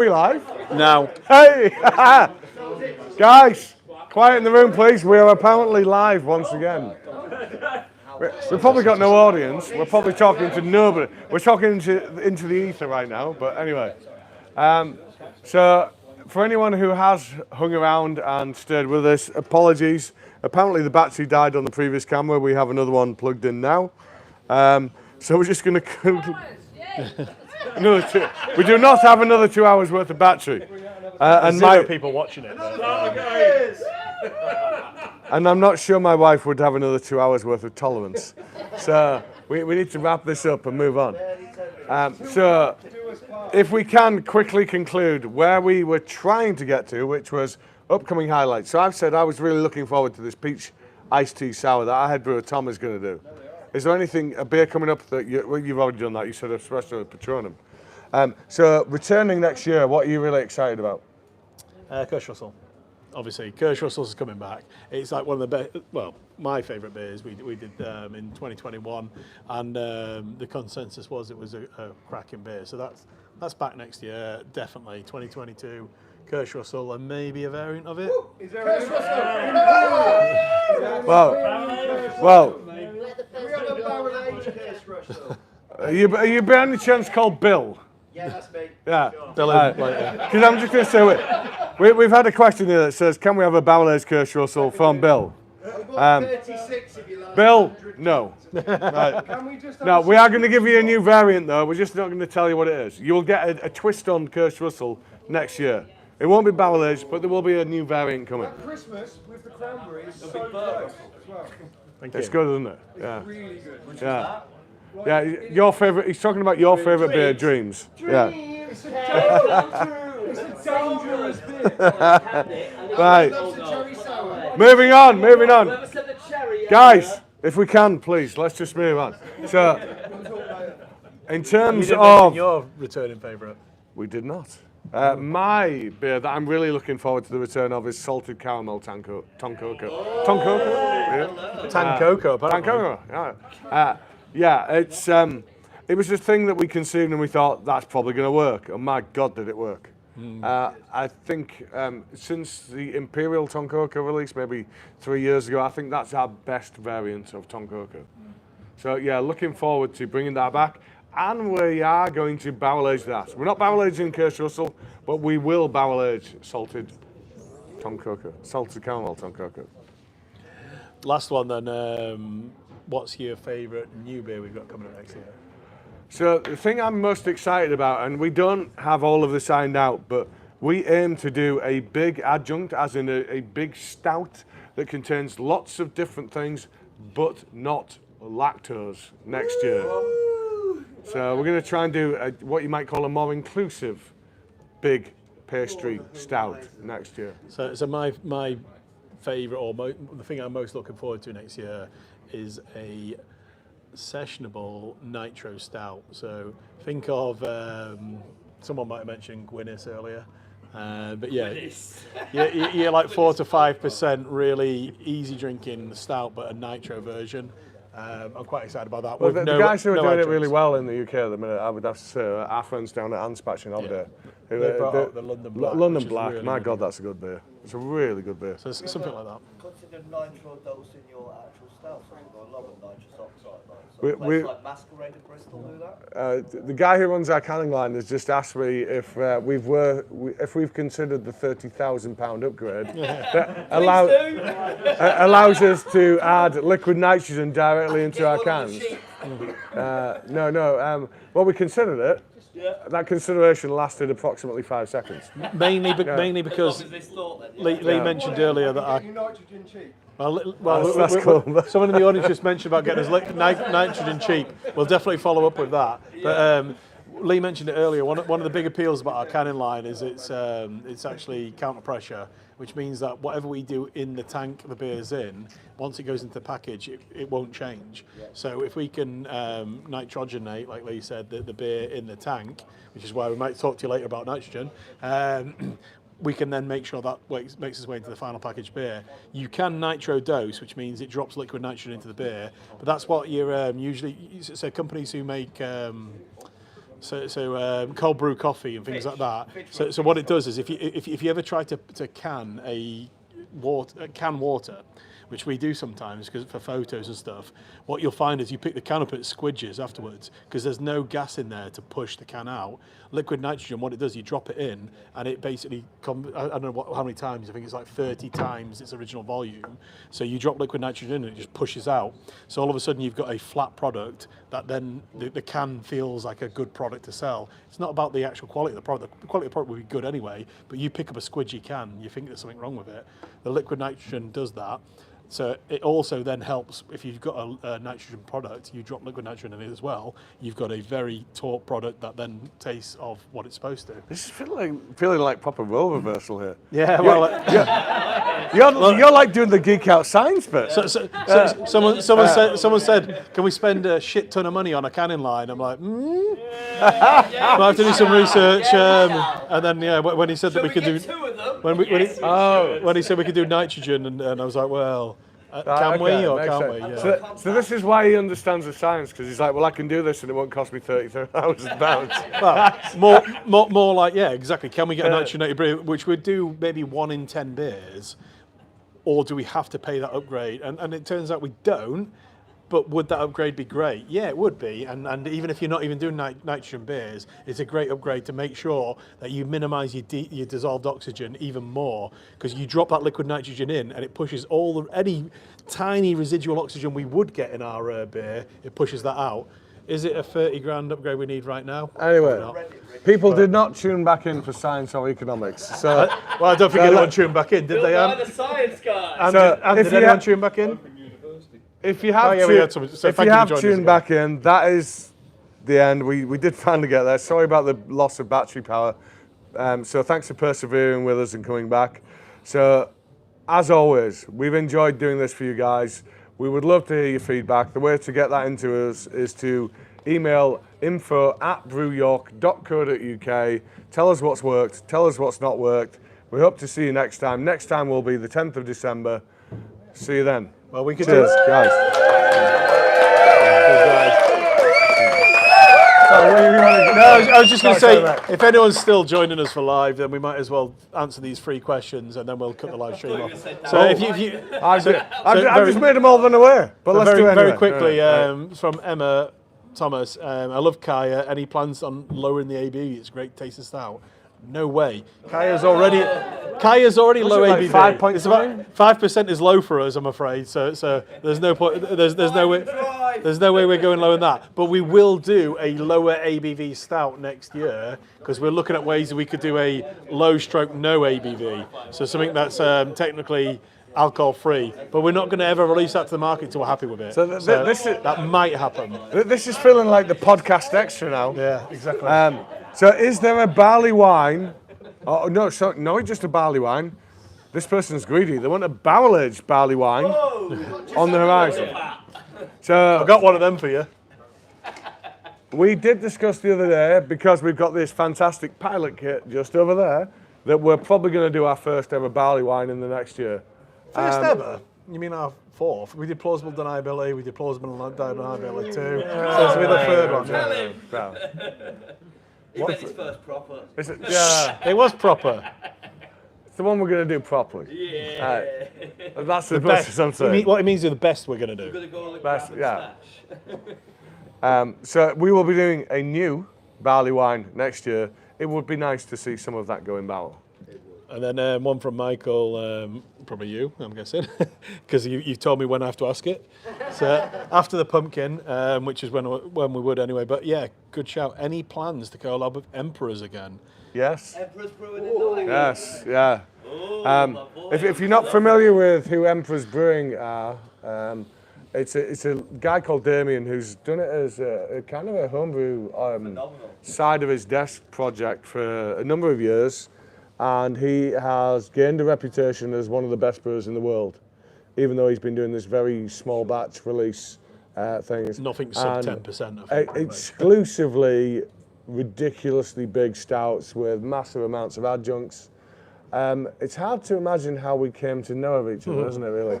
we live? No. Hey! Guys, quiet in the room, please. We are apparently live once again. We've probably got no audience. We're probably talking to nobody. We're talking into the ether right now, but anyway. So, for anyone who has hung around and stayed with us, apologies. Apparently the battery died on the previous camera. We have another one plugged in now. So we're just going to... We do not have another 2 hours worth of battery. And zero people watching it. And I'm not sure my wife would have another 2 hours worth of tolerance. So we need to wrap this up and move on. So if we can quickly conclude where we were trying to get to, which was upcoming highlights. So I've said I was really looking forward to this peach iced tea sour that our head brewer Tom is going to do. Is there anything, a beer coming up that you've already done that? You said espresso Patronum. So returning next year, what are you really excited about? Kirsch Russell. Obviously, Kirsch Russell's is coming back. It's like one of the best, well, my favourite beers. We did in 2021, and the consensus was it was a cracking beer. So that's back next year, definitely. 2022, Kirsch Russell, and maybe a variant of it. Is there Kirsch Russell? Well. We have a barrel aged Kirsch Russell. Are you by any chance called Bill? Yeah, that's me. Yeah. Bill, because I'm just going to say, we've had a question here that says, can we have a barrel-aged Kirsch Russell from Bill? 36 if you like. Bill, no. Right. No, we are going to give you a new variant, though. We're just not going to tell you what it is. You'll get a twist on Kirsch Russell next year. It won't be barrel-aged, but there will be a new variant coming. At Christmas with the cranberry is so good as well. It's good, isn't it? Yeah. It's really good. Yeah. Yeah, your favourite, he's talking about your favourite beer, Dreams. Yeah. It's a dangerous beer. Right. Moving on. Guys, if we can, please, let's just move on. So, in terms of... your returning favourite? We did not. My beer that I'm really looking forward to the return of is salted caramel Toncoco. Toncoco? Yeah. Tancoco, apparently. Tancoco, yeah. Yeah, it was a thing that we consumed and we thought that's probably going to work. And my God, did it work. I think since the Imperial Toncoco release, maybe 3 years ago, I think that's our best variant of Toncoco. So yeah, looking forward to bringing that back. And we are going to barrel age that. We're not barrel aging Kirsch Russell, but we will barrel age salted Toncoco, salted caramel Toncoco. Last one then. What's your favourite new beer we've got coming up next year? So the thing I'm most excited about, and we don't have all of this signed out, but we aim to do a big adjunct, as in a big stout that contains lots of different things, but not lactose next year. So we're going to try and do what you might call a more inclusive big pastry stout next year. So my favourite, or the thing I'm most looking forward to next year is a sessionable nitro stout. So think of, someone might have mentioned Guinness earlier, but yeah, you're like 4 to 5% really easy drinking stout, but a nitro version. I'm quite excited about that. Well, the guys who are doing it really well in the UK at the minute, I would have to say, our friends down at Anspach in Aberdeen. They brought out the London Black. London Black, really, my really God, good. that's a good beer. It's a really good beer. So something like that. Consider nitro dose in your actual stout. So we've got a lot of nitrous oxide. We like Masquerade and Bristol do that. The guy who runs our canning line has just asked me if we've considered the £30,000 upgrade that allows us to add liquid nitrogen directly into our cans. No. Well, we considered it. Yeah. That consideration lasted approximately 5 seconds. Mainly because Lee mentioned earlier that nitrogen cheap. Well, that's cool. Someone in the audience just mentioned about getting us nitrogen cheap. We'll definitely follow up with that. But Lee mentioned it earlier. One of the big appeals about our canning line is it's actually counter pressure, which means that whatever we do in the tank the beer's in, once it goes into the package, it won't change. Yeah. So if we can nitrogenate, like Lee said, the beer in the tank, which is why we might talk to you later about nitrogen, we can then make sure that makes its way into the final packaged beer. You can nitro dose, which means it drops liquid nitrogen into the beer, but that's what you're usually, so companies who make cold brew coffee and things like that. So what it does is if you ever try to can can water, which we do sometimes because for photos and stuff, what you'll find is you pick the can up, it squidges afterwards because there's no gas in there to push the can out. Liquid nitrogen, what it does, you drop it in and it basically, I don't know how many times, I think it's like 30 times its original volume. So you drop liquid nitrogen in and it just pushes out. So all of a sudden you've got a flat product that then the can feels like a good product to sell. It's not about the actual quality of the product. The quality of the product would be good anyway, but you pick up a squidgy can, you think there's something wrong with it. The liquid nitrogen does that. So it also then helps if you've got a nitrogen product, you drop liquid nitrogen in it as well. You've got a very taut product that then tastes of what it's supposed to. This is feeling like proper role reversal here. Yeah, well, you're like doing the geek out science bit. someone said, can we spend a shit ton of money on a canning line? I'm like, I have to do some research. And then when he said that we could do, when he said we could do nitrogen, and I was like, well. Can we or can't we? Yeah. So this is why he understands the science, because he's like, well, I can do this and it won't cost me £30,000. Well, more like, yeah, exactly. Can we get a nitrogenated brew, which would do maybe 1 in 10 beers, or do we have to pay that upgrade? And it turns out we don't. But would that upgrade be great? Yeah, it would be. And even if you're not even doing nitrogen beers, it's a great upgrade to make sure that you minimise your dissolved oxygen even more, because you drop that liquid nitrogen in and it pushes any tiny residual oxygen we would get in our beer, it pushes that out. Is it a 30 grand upgrade we need right now? Anyway, people did not tune back in for science or economics. So, well, I don't think anyone tuned back in, did they? The science guy. Did anyone tune back in? If you have tuned back in, that is the end. We did finally get there. Sorry about the loss of battery power. So thanks for persevering with us and coming back. So as always, we've enjoyed doing this for you guys. We would love to hear your feedback. The way to get that into us is to email info@brewyork.co.uk. Tell us what's worked. Tell us what's not worked. We hope to see you next time. Next time will be the 10th of December. See you then. Well, we could Cheers, do it. guys. I was just going to say, if anyone's still joining us for live, then we might as well answer these 3 questions, and then we'll cut the live stream off. So if you I've just made them all run away, but let's do it anyway. Very quickly, from Emma Thomas, I love Kaya. Any plans on lowering the ABV? It's a great taste of stout. No way. Kaya's already low ABV. 5.3? It's about 5% is low for us, I'm afraid. So there's no point. There's no way we're going lower than that. But we will do a lower ABV stout next year, because we're looking at ways that we could do a low stroke no ABV. So something that's technically alcohol free, but we're not going to ever release that to the market until we're happy with it. That might happen. This is feeling like the podcast extra now. Yeah, exactly. So is there a barley wine? Oh, no, not just a barley wine. This person's greedy. They want a barrel-aged barley wine on the horizon. So I've got one of them for you. We did discuss the other day, because we've got this fantastic pilot kit just over there, that we're probably going to do our first ever barley wine in the next year. First ever? You mean our 4th? We did plausible deniability, we did plausible deniability too. So this will be the 3rd one. It's his first proper. It was proper. It's the one we're going to do properly. Yeah. That's the best. What it means is the best we're going to do. We're going to go on the Best, yeah. So we will be doing a new barley wine next year. It would be nice to see some of that go in barrel. And then one from Michael, probably you, I'm guessing, because you've told me when I have to ask it. So after the pumpkin, which is when we would anyway. But yeah, good shout. Any plans to collab with Emperors again? Yes. Emperor's Brewing in Nottingham. Yes, yeah. If you're not familiar with who Emperor's Brewing are, it's a guy called Damien who's done it as a kind of a homebrew side of his desk project for a number of years. And he has gained a reputation as one of the best brewers in the world, even though he's been doing this very small batch release things. Nothing sub 10%. Exclusively ridiculously big stouts with massive amounts of adjuncts. It's hard to imagine how we came to know of each other, isn't it, really?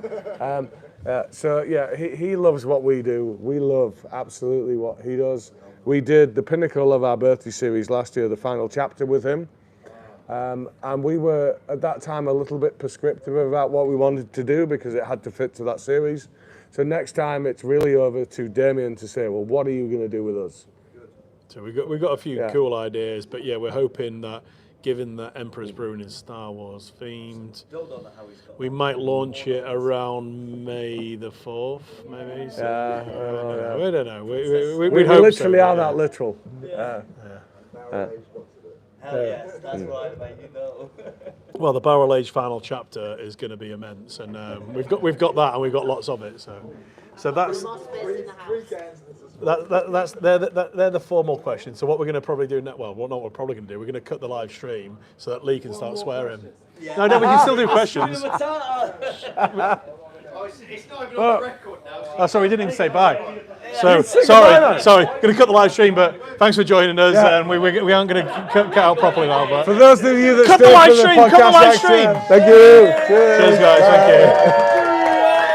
So yeah, he loves what we do. We love absolutely what he does. We did the pinnacle of our birthday series last year, the final chapter with him. And we were, at that time, a little bit prescriptive about what we wanted to do because it had to fit to that series. So next time, it's really over to Damien to say, well, what are you going to do with us? So we've got a few cool ideas, but yeah, we're hoping that given that Emperor's Brewing is Star Wars themed, we might launch it around May the 4th, maybe. So, we don't know. We hope literally so, are that literal. Hell yes, that's right, mate. You know. Well, the barrel age final chapter is going to be immense, and we've got that, and we've got lots of it. So that's they're the formal questions. So what we're going to probably do now, well, what we're probably going to do, we're going to cut the live stream so that Lee can start swearing. No, we can still do questions. It's not even on the record now. Oh, sorry, we didn't even say bye. So sorry, going to cut the live stream, but thanks for joining us, and we aren't going to cut out properly now. But for those of you that cut the live stream, thank you. Cheers, guys, thank you.